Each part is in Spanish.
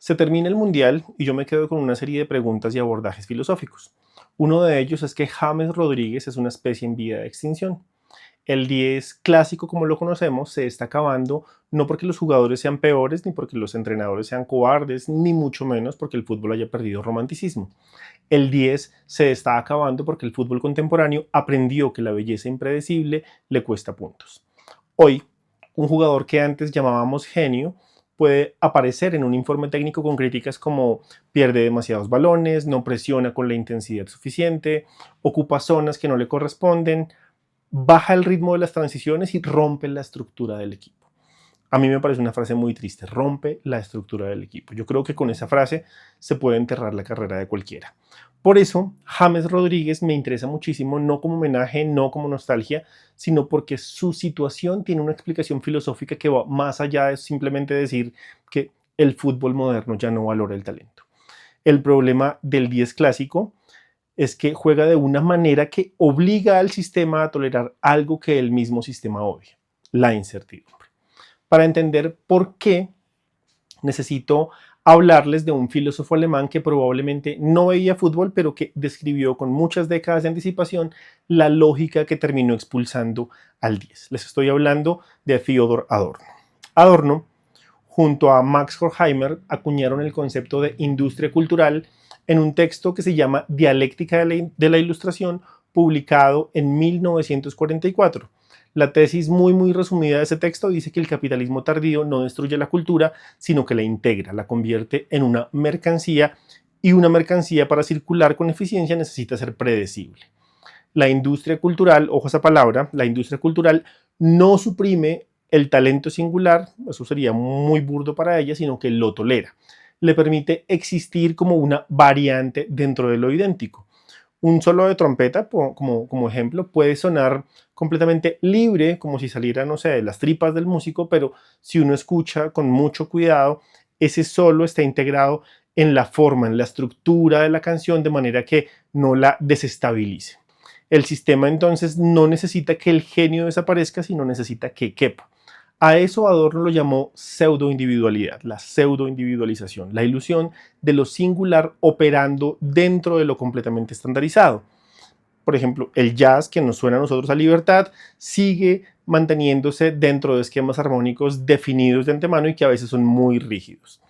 Se termina el Mundial y yo me quedo con una serie de preguntas y abordajes filosóficos. Uno de ellos es que James Rodríguez es una especie en vía de extinción. El 10 clásico como lo conocemos se está acabando no porque los jugadores sean peores, ni porque los entrenadores sean cobardes, ni mucho menos porque el fútbol haya perdido romanticismo. El 10 se está acabando porque el fútbol contemporáneo aprendió que la belleza impredecible le cuesta puntos. Hoy, un jugador que antes llamábamos genio puede aparecer en un informe técnico con críticas como pierde demasiados balones, no presiona con la intensidad suficiente, ocupa zonas que no le corresponden, baja el ritmo de las transiciones y rompe la estructura del equipo. A mí me parece una frase muy triste, rompe la estructura del equipo. Yo creo que con esa frase se puede enterrar la carrera de cualquiera. Por eso, James Rodríguez me interesa muchísimo, no como homenaje, no como nostalgia, sino porque su situación tiene una explicación filosófica que va más allá de simplemente decir que el fútbol moderno ya no valora el talento. El problema del 10 clásico es que juega de una manera que obliga al sistema a tolerar algo que el mismo sistema odia, la incertidumbre. Para entender por qué, necesito hablarles de un filósofo alemán que probablemente no veía fútbol, pero que describió con muchas décadas de anticipación la lógica que terminó expulsando al 10. Les estoy hablando de Theodor Adorno. Adorno, junto a Max Horkheimer, acuñaron el concepto de industria cultural en un texto que se llama Dialéctica de la Ilustración, publicado en 1944. La tesis muy resumida de ese texto dice que el capitalismo tardío no destruye la cultura, sino que la integra, la convierte en una mercancía, y una mercancía para circular con eficiencia necesita ser predecible. La industria cultural, ojo a esa palabra, la industria cultural no suprime el talento singular, eso sería muy burdo para ella, sino que lo tolera. Le permite existir como una variante dentro de lo idéntico. Un solo de trompeta, como ejemplo, puede sonar completamente libre, como si saliera, no sé, de las tripas del músico, pero si uno escucha con mucho cuidado, ese solo está integrado en la forma, en la estructura de la canción, de manera que no la desestabilice. El sistema entonces no necesita que el genio desaparezca, sino necesita que quepa. A eso Adorno lo llamó pseudoindividualidad, la pseudoindividualización, la ilusión de lo singular operando dentro de lo completamente estandarizado. Por ejemplo, el jazz, que nos suena a nosotros a libertad, sigue manteniéndose dentro de esquemas armónicos definidos de antemano y que a veces son muy rígidos.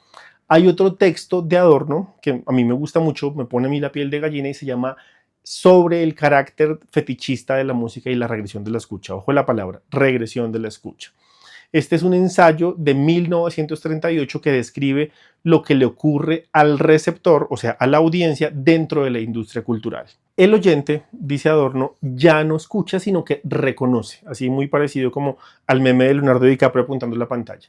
Hay otro texto de Adorno que a mí me gusta mucho, me pone a mí la piel de gallina, y se llama Sobre el carácter fetichista de la música y la regresión de la escucha. Ojo la palabra, regresión de la escucha. Este es un ensayo de 1938 que describe lo que le ocurre al receptor, o sea, a la audiencia dentro de la industria cultural. El oyente, dice Adorno, ya no escucha, sino que reconoce, así muy parecido como al meme de Leonardo DiCaprio apuntando a la pantalla.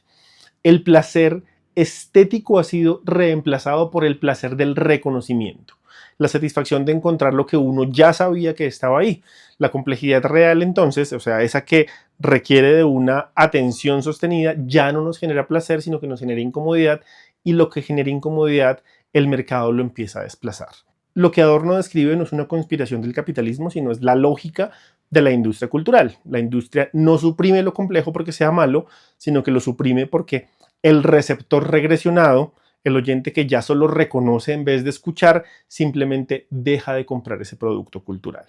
El placer estético ha sido reemplazado por el placer del reconocimiento, la satisfacción de encontrar lo que uno ya sabía que estaba ahí. La complejidad real entonces, o sea, esa que requiere de una atención sostenida, ya no nos genera placer, sino que nos genera incomodidad, y lo que genera incomodidad, el mercado lo empieza a desplazar. Lo que Adorno describe no es una conspiración del capitalismo, sino es la lógica de la industria cultural. La industria no suprime lo complejo porque sea malo, sino que lo suprime porque el receptor regresionado, el oyente que ya solo reconoce en vez de escuchar, simplemente deja de comprar ese producto cultural.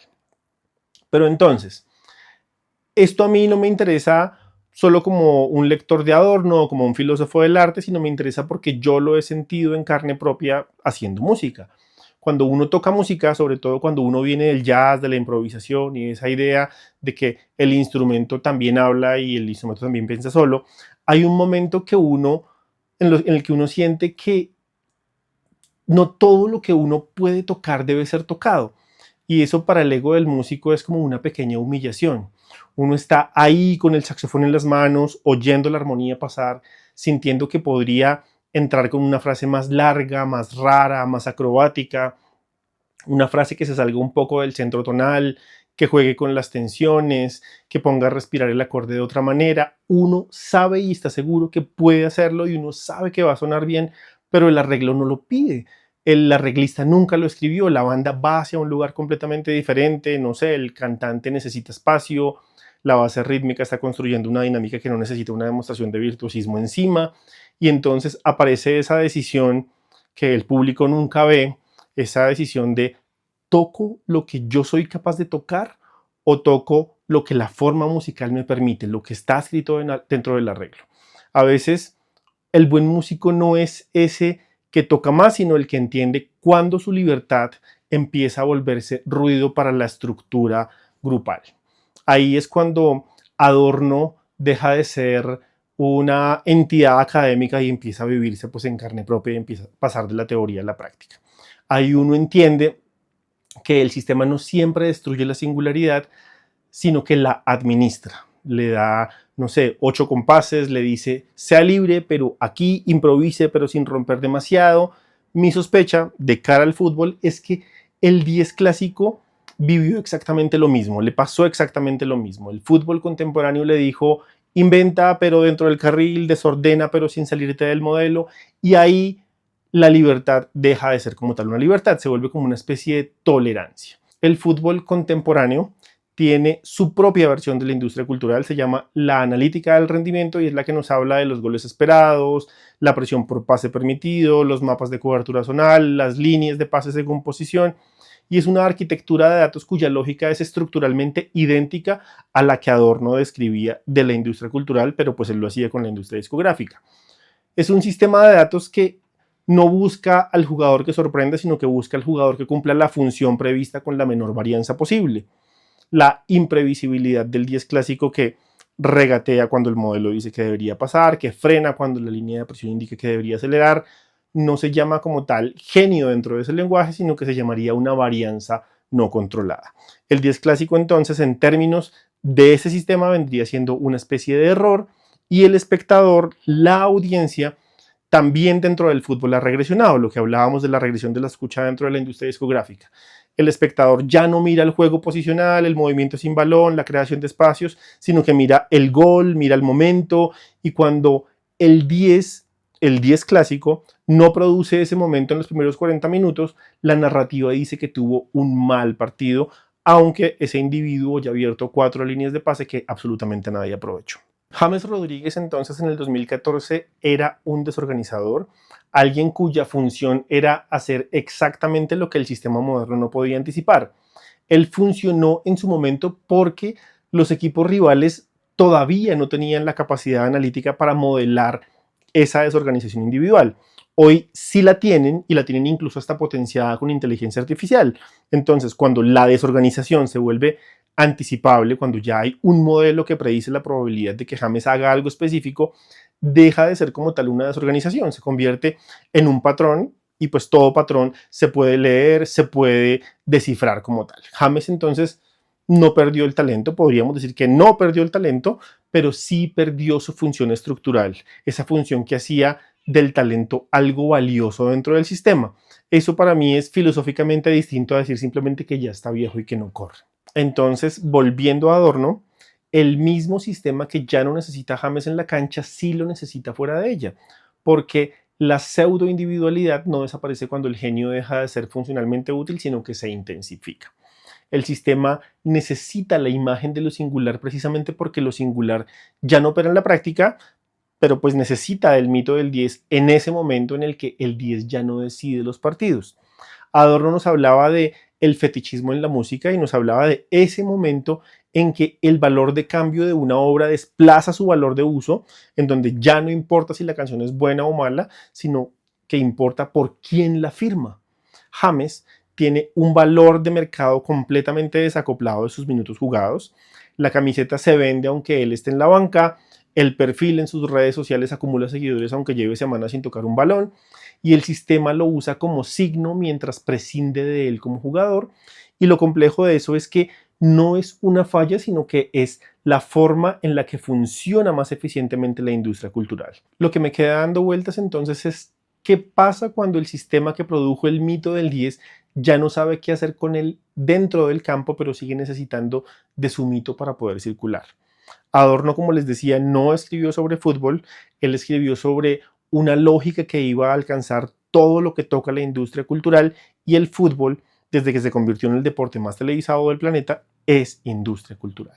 Pero entonces, esto a mí no me interesa solo como un lector de Adorno o como un filósofo del arte, sino me interesa porque yo lo he sentido en carne propia haciendo música. Cuando uno toca música, sobre todo cuando uno viene del jazz, de la improvisación y esa idea de que el instrumento también habla y el instrumento también piensa solo, hay un momento que uno, en el que uno siente que no todo lo que uno puede tocar debe ser tocado. Y eso para el ego del músico es como una pequeña humillación. Uno está ahí con el saxofón en las manos, oyendo la armonía pasar, sintiendo que podría entrar con una frase más larga, más rara, más acrobática, una frase que se salga un poco del centro tonal, que juegue con las tensiones, que ponga a respirar el acorde de otra manera. Uno sabe y está seguro que puede hacerlo y uno sabe que va a sonar bien, pero el arreglo no lo pide. El arreglista nunca lo escribió, la banda va hacia un lugar completamente diferente, no sé, el cantante necesita espacio, la base rítmica está construyendo una dinámica que no necesita una demostración de virtuosismo encima, y entonces aparece esa decisión que el público nunca ve, esa decisión de ¿toco lo que yo soy capaz de tocar o toco lo que la forma musical me permite, lo que está escrito dentro del arreglo? A veces el buen músico no es ese que toca más, sino el que entiende cuándo su libertad empieza a volverse ruido para la estructura grupal. Ahí es cuando Adorno deja de ser una entidad académica y empieza a vivirse pues en carne propia y empieza a pasar de la teoría a la práctica. Ahí uno entiende que el sistema no siempre destruye la singularidad, sino que la administra. Le da, no sé, 8 compases, le dice, sea libre, pero aquí improvise, pero sin romper demasiado. Mi sospecha de cara al fútbol es que el 10 clásico vivió exactamente lo mismo, le pasó exactamente lo mismo. El fútbol contemporáneo le dijo, inventa, pero dentro del carril, desordena, pero sin salirte del modelo, y ahí la libertad deja de ser como tal una libertad, se vuelve como una especie de tolerancia. El fútbol contemporáneo tiene su propia versión de la industria cultural, se llama la analítica del rendimiento y es la que nos habla de los goles esperados, la presión por pase permitido, los mapas de cobertura zonal, las líneas de pase según posición, y es una arquitectura de datos cuya lógica es estructuralmente idéntica a la que Adorno describía de la industria cultural, pero pues él lo hacía con la industria discográfica. Es un sistema de datos que no busca al jugador que sorprenda, sino que busca al jugador que cumpla la función prevista con la menor varianza posible. La imprevisibilidad del 10 clásico que regatea cuando el modelo dice que debería pasar, que frena cuando la línea de presión indica que debería acelerar, no se llama como tal genio dentro de ese lenguaje, sino que se llamaría una varianza no controlada. El 10 clásico entonces, en términos de ese sistema, vendría siendo una especie de error y el espectador, la audiencia, también dentro del fútbol ha regresionado, lo que hablábamos de la regresión de la escucha dentro de la industria discográfica. El espectador ya no mira el juego posicional, el movimiento sin balón, la creación de espacios, sino que mira el gol, mira el momento, y cuando el 10 clásico no produce ese momento en los primeros 40 minutos, la narrativa dice que tuvo un mal partido, aunque ese individuo ya ha abierto 4 líneas de pase que absolutamente nadie aprovechó. James Rodríguez entonces en el 2014 era un desorganizador, alguien cuya función era hacer exactamente lo que el sistema moderno no podía anticipar. Él funcionó en su momento porque los equipos rivales todavía no tenían la capacidad analítica para modelar esa desorganización individual. Hoy sí la tienen y la tienen incluso hasta potenciada con inteligencia artificial. Entonces, cuando la desorganización se vuelve anticipable, cuando ya hay un modelo que predice la probabilidad de que James haga algo específico, deja de ser como tal una desorganización, se convierte en un patrón y pues todo patrón se puede leer, se puede descifrar como tal. James entonces no perdió el talento, podríamos decir que no perdió el talento, pero sí perdió su función estructural, esa función que hacía del talento algo valioso dentro del sistema. Eso para mí es filosóficamente distinto a decir simplemente que ya está viejo y que no corre. Entonces, volviendo a Adorno, el mismo sistema que ya no necesita James en la cancha, sí lo necesita fuera de ella, porque la pseudo-individualidad no desaparece cuando el genio deja de ser funcionalmente útil, sino que se intensifica. El sistema necesita la imagen de lo singular precisamente porque lo singular ya no opera en la práctica, pero pues necesita el mito del 10 en ese momento en el que el 10 ya no decide los partidos. Adorno nos hablaba de el fetichismo en la música y nos hablaba de ese momento en que el valor de cambio de una obra desplaza su valor de uso, en donde ya no importa si la canción es buena o mala, sino que importa por quién la firma. James tiene un valor de mercado completamente desacoplado de sus minutos jugados. La camiseta se vende aunque él esté en la banca, el perfil en sus redes sociales acumula seguidores aunque lleve semanas sin tocar un balón, y el sistema lo usa como signo mientras prescinde de él como jugador. Y lo complejo de eso es que no es una falla, sino que es la forma en la que funciona más eficientemente la industria cultural. Lo que me queda dando vueltas entonces es qué pasa cuando el sistema que produjo el mito del 10 ya no sabe qué hacer con él dentro del campo, pero sigue necesitando de su mito para poder circular. Adorno, como les decía, no escribió sobre fútbol, él escribió sobre una lógica que iba a alcanzar todo lo que toca la industria cultural, y el fútbol, desde que se convirtió en el deporte más televisado del planeta, es industria cultural.